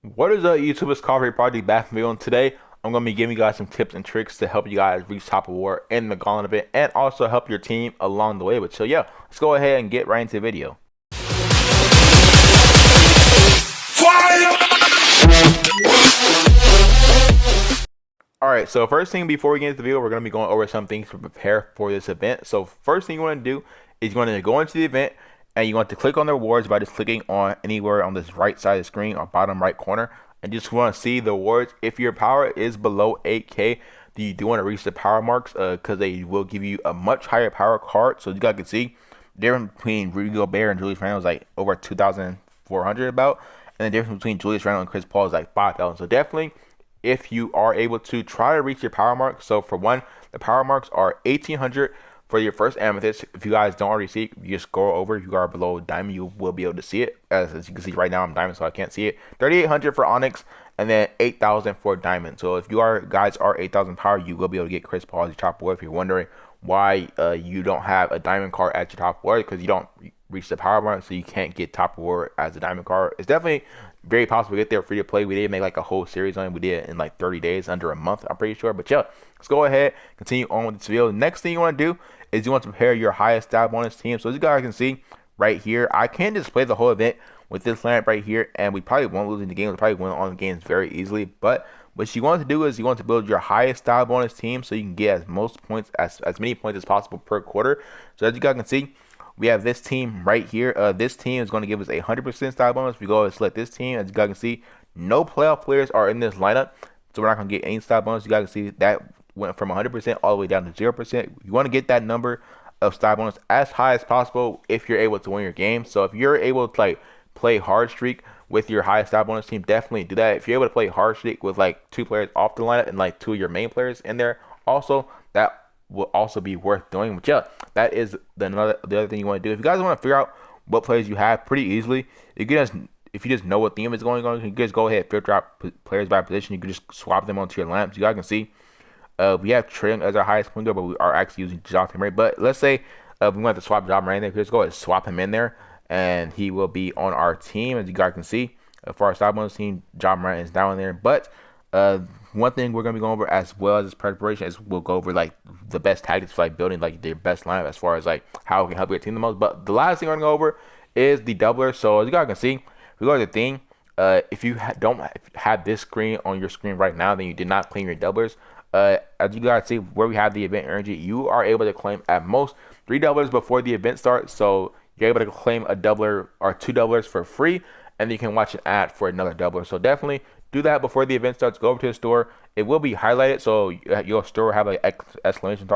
What is up, YouTube? It's Coffee Project back from video, and today I'm going to be giving you guys some tips and tricks to help you guys reach top of war in the Gauntlet event and also help your team along the way. But so yeah, let's go ahead and get right into the video. Alright, so first thing before we get into the video, we're going to be going over some things to prepare for this event. So first thing you want to do is you want to go into the event and you want to click on the rewards by just clicking on anywhere on this right side of the screen or bottom right corner, and just want to see the rewards. If your power is below 8k, then you do want to reach the power marks because they will give you a much higher power card. So you guys can see the difference between Rudy Gobert and Julius Randle is like over 2,400 about, and the difference between Julius Randle and Chris Paul is like 5,000. So definitely, if you are able to try to reach your power mark. So for one, the power marks are 1,800 for your first amethyst. If you guys don't already see it, you just scroll over. If you are below diamond, you will be able to see it. As you can see right now, I'm diamond, so I can't see it. 3,800 for onyx, and then 8,000 for diamond. So if you guys are 8,000 power, you will be able to get Chris Paul as your top war. If you're wondering why you don't have a diamond card at your top war, because you don't reach the power mark, so you can't get top war as a diamond card. It's definitely very possible to get there free to play. We did make like a whole series on it. We did it in like 30 days, under a month, I'm pretty sure. But yeah, let's go ahead, continue on with this video. Next thing you want to do is you want to prepare your highest stat bonus team. So as you guys can see right here, I can display the whole event with this lineup right here, and we probably won't lose in the game. We probably win on the games very easily. But what you want to do is you want to build your highest style bonus team so you can get as many points as possible per quarter. So as you guys can see, we have this team right here. This team is going to give us a 100% style bonus. We go and select this team. As you guys can see, no playoff players are in this lineup, so we're not going to get any style bonus. You guys can see that went from 100% all the way down to 0%. You want to get that number of style bonus as high as possible if you're able to win your game. So if you're able to like play hard streak with your highest style bonus team, definitely do that. If you're able to play hard streak with like 2 players off the lineup and like 2 of your main players in there, also that will also be worth doing. But yeah, that is the other thing you want to do. If you guys want to figure out what players you have pretty easily, you can just, if you just know what theme is going on, you can just go ahead and filter out players by position. You can just swap them onto your lamps. You guys can see we have Trae Young as our highest point guard, but we are actually using Jonathan Murray. But let's say we want to swap Ja Morant in there. Just go ahead and swap him in there, and he will be on our team. As you guys can see, for our style bonus team, Ja Morant is down there. But one thing we're going to be going over as well as this preparation is we'll go over like the best tactics for like building like their best lineup as far as like how it can help your team the most. But the last thing we're going to go over is the doubler. So as you guys can see, if we go to the thing, if you don't have this screen on your screen right now, then you did not claim your doublers. As you guys see where we have the event energy, you are able to claim at most 3 doublers before the event starts. So you're able to claim a doubler or 2 doublers for free, and then you can watch an ad for another doubler. So definitely do that before the event starts. Go over to the store. It will be highlighted, so your store will have an exclamation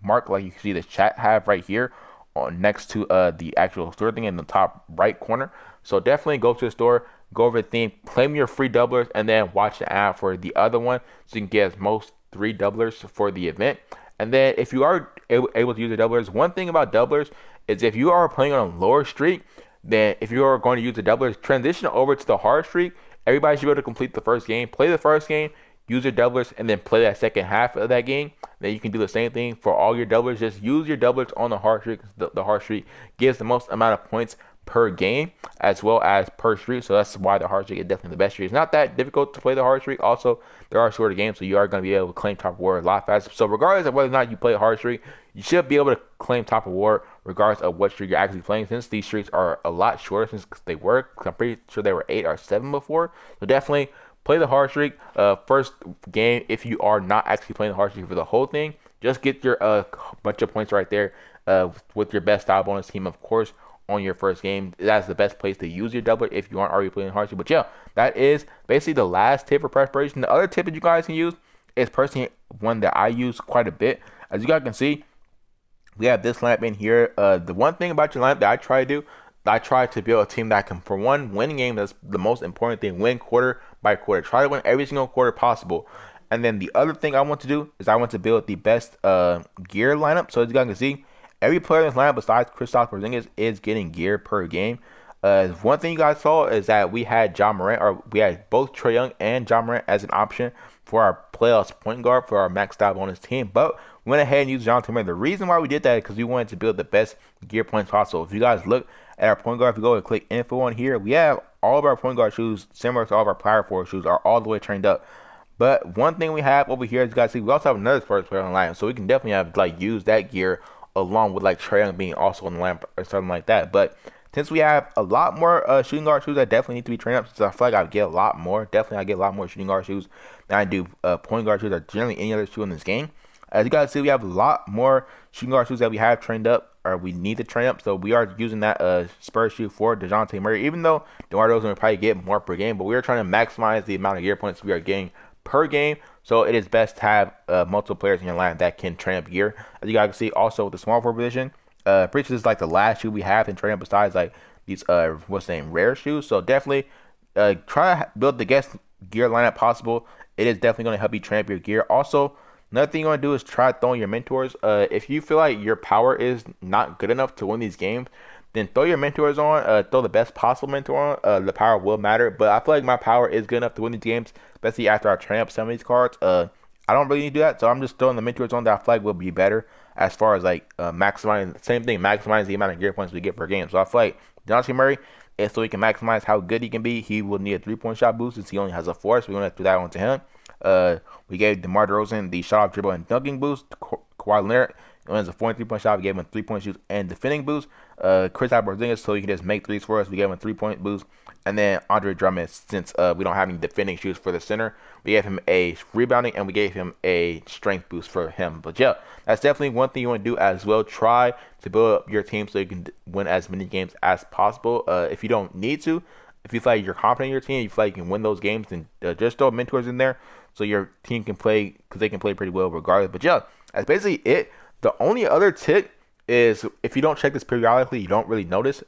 mark like you can see the chat have right here on next to the actual store thing in the top right corner. So definitely go to the store, go over the theme, claim your free doublers, and then watch the ad for the other one so you can get as most 3 doublers for the event. And then if you are able to use the doublers, one thing about doublers is if you are playing on a lower streak, then if you are going to use the doublers, transition over to the hard streak. Everybody should be able to complete the first game, play the first game, use your doublers, and then play that second half of that game. Then you can do the same thing for all your doublers. Just use your doublers on the hard streak. The hard streak gives the most amount of points per game as well as per streak. So that's why the hard streak is definitely the best streak. It's not that difficult to play the hard streak. Also, there are shorter games, so you are going to be able to claim top war a lot faster. So regardless of whether or not you play a hard streak, you should be able to claim top of war regardless of what streak you're actually playing, since these streaks are a lot shorter since they were. I'm pretty sure they were 8 or 7 before. So definitely play the hard streak. First game, if you are not actually playing the hard streak for the whole thing, just get your bunch of points right there with your best style bonus team, of course, on your first game. That's the best place to use your doubler if you aren't already playing hard streak. But yeah, that is basically the last tip for preparation. The other tip that you guys can use is personally one that I use quite a bit. As you guys can see, we have this lineup in here. The one thing about your lineup that I try to do, I try to build a team that can, for one, win a game. That's the most important thing. Win quarter by quarter. Try to win every single quarter possible. And then the other thing I want to do is I want to build the best gear lineup. So as you guys can see, every player in this lineup besides Kristaps Porzingis is getting gear per game. One thing you guys saw is that we had Ja Morant, or we had both Trae Young and Ja Morant as an option for our playoffs point guard for our max style bonus team. But we went ahead and used Jonathan Murray. The reason why we did that is because we wanted to build the best gear points possible. If you guys look At our point guard, if you go and click info on here, we have all of our point guard shoes, similar to all of our power forward shoes, are all the way trained up. But one thing we have over here, as you guys see, we also have another first player on the line, so we can definitely have like use that gear along with like Trae Young being also on the line or something like that. But since we have a lot more shooting guard shoes that definitely need to be trained up, since I feel like I get a lot more, definitely I get a lot more shooting guard shoes than I do point guard shoes or generally any other shoe in this game. As you guys see, we have a lot more shooting guard shoes that we have trained up or we need to train up. So we are using that Spurs shoe for DeJounte Murray, even though DeMar DeRozan will probably get more per game, but we are trying to maximize the amount of gear points we are getting per game. So it is best to have multiple players in your line that can train up gear. As you guys can see, also with the small forward position, pretty sure this is like the last shoe we have in train up besides like these what's the name, rare shoes. So definitely try to build the best gear lineup possible. It is definitely going to help you train up your gear. Also, another thing you want to do is try throwing your mentors. If you feel like your power is not good enough to win these games, then throw your mentors on. Throw the best possible mentor on. The power will matter, but I feel like my power is good enough to win these games, especially after I train up some of these cards. I don't really need to do that, so I'm just throwing the mentors on that I feel like will be better as far as like maximizing. Same thing, maximize the amount of gear points we get per game. So I feel like DeJounte Murray, and so he can maximize how good he can be, he will need a 3-point shot boost since he only has a 4, so we're going to throw that one to him. We gave DeMar DeRozan the shot off dribble and dunking boost. Kawhi Leonard only has a 4 and 3-point shot. We gave him a 3-point shoot and defending boost. Kristaps Porzingis, so he can just make threes for us. We gave him a 3-point boost. And then Andre Drummond, since we don't have any defending shoots for the center, we gave him a rebounding and we gave him a strength boost for him. But yeah, that's definitely one thing you want to do as well. Try to build up your team so you can win as many games as possible. If you don't need to, if you feel like you're confident in your team, you feel like you can win those games, then just throw mentors in there so your team can play, because they can play pretty well regardless. But yeah, that's basically it. The only other tip is if you don't check this periodically, you don't really notice.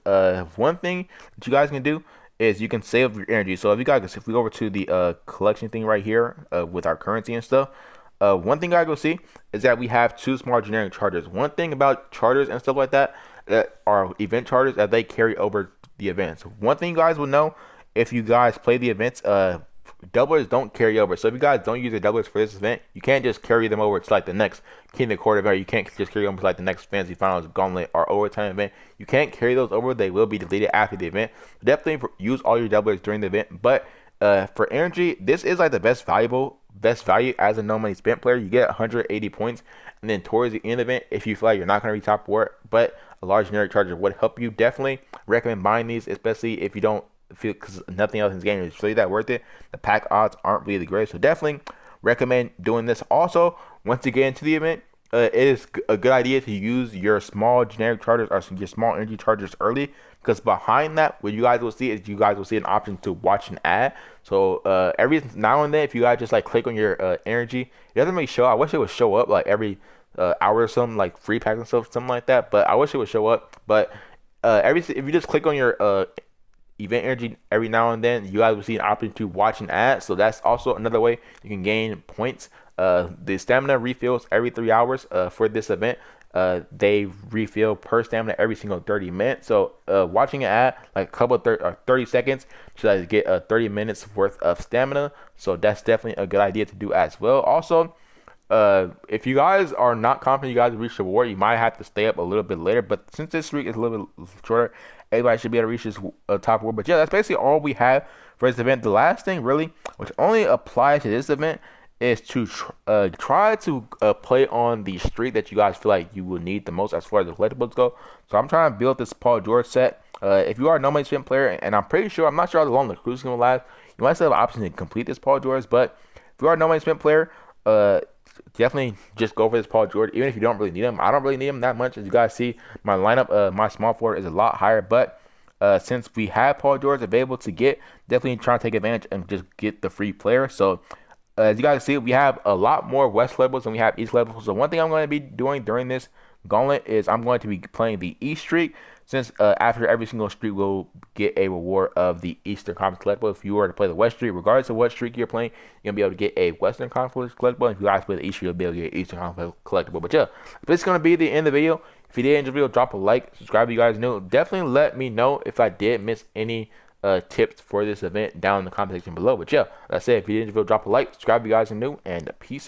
One thing that you guys can do is you can save your energy. So if we go over to the collection thing right here with our currency and stuff, one thing I go see is that we have 2 small generic chargers. One thing about chargers and stuff like that are event chargers that they carry over the events. One thing you guys will know if you guys play the events, doublers don't carry over. So if you guys don't use your doublers for this event, you can't just carry them over to like the next King of the Court event. You can't just carry them to like the next Fantasy Finals, Gauntlet, or Overtime event. You can't carry those over. They will be deleted after the event. Definitely use all your doublers during the event. But for energy, this is like the best value as a no money spent player. You get 180 points, and then towards the end of the event, if you feel like you're not going to be top 4, but a large generic charger would help you, definitely recommend buying these, especially if you don't feel, because nothing else in this game is really that worth it. The pack odds aren't really great, so definitely recommend doing this. Also, once you get into the event, it is a good idea to use your small generic chargers or your small energy chargers early, because behind that, what you guys will see is you guys will see an option to watch an ad. So every now and then, if you guys just like click on your energy, it doesn't really show. I wish it would show up like every hour or something, like free packs and stuff, something like that. But I wish it would show up. But if you just click on your event energy every now and then, you guys will see an option to watch an ad. So that's also another way you can gain points. The stamina refills every 3 hours for this event. They refill per stamina every single 30 minutes. So watching an ad like a couple of 30 seconds should get 30 minutes worth of stamina. So that's definitely a good idea to do as well. Also, if you guys are not confident you guys reach the reward, you might have to stay up a little bit later. But since this streak is a little bit shorter, everybody should be able to reach this top reward. But yeah, that's basically all we have for this event. The last thing really, which only applies to this event, is to try to play on the streak that you guys feel like you will need the most as far as the collectibles go. So I'm trying to build this Paul George set. If you are a no money spent player, and I'm pretty sure, I'm not sure how long the cruise is going to last, you might still have an option to complete this Paul George. But if you are a no money spent player, definitely just go for this Paul George, even if you don't really need him. I don't really need him that much. As you guys see, my lineup, my small forward is a lot higher. But since we have Paul George available to get, definitely try to take advantage and just get the free player. So as you guys see, we have a lot more West levels than we have East levels. So one thing I'm going to be doing during this Gauntlet is I'm going to be playing the East streak, since after every single streak we'll get a reward of the Eastern Conference collectible. If you were to play the West streak, regardless of what streak you're playing, you're going to be able to get a Western Conference collectible. If you guys play the East streak, you'll be able to get an Eastern Conference collectible. But yeah, this is going to be the end of the video. If you did enjoy the video, drop a like, subscribe if you guys new. Definitely let me know if I did miss any tips for this event down in the comment section below. But yeah, like I said, if you did enjoy the video, drop a like, subscribe if you guys are new, and peace out.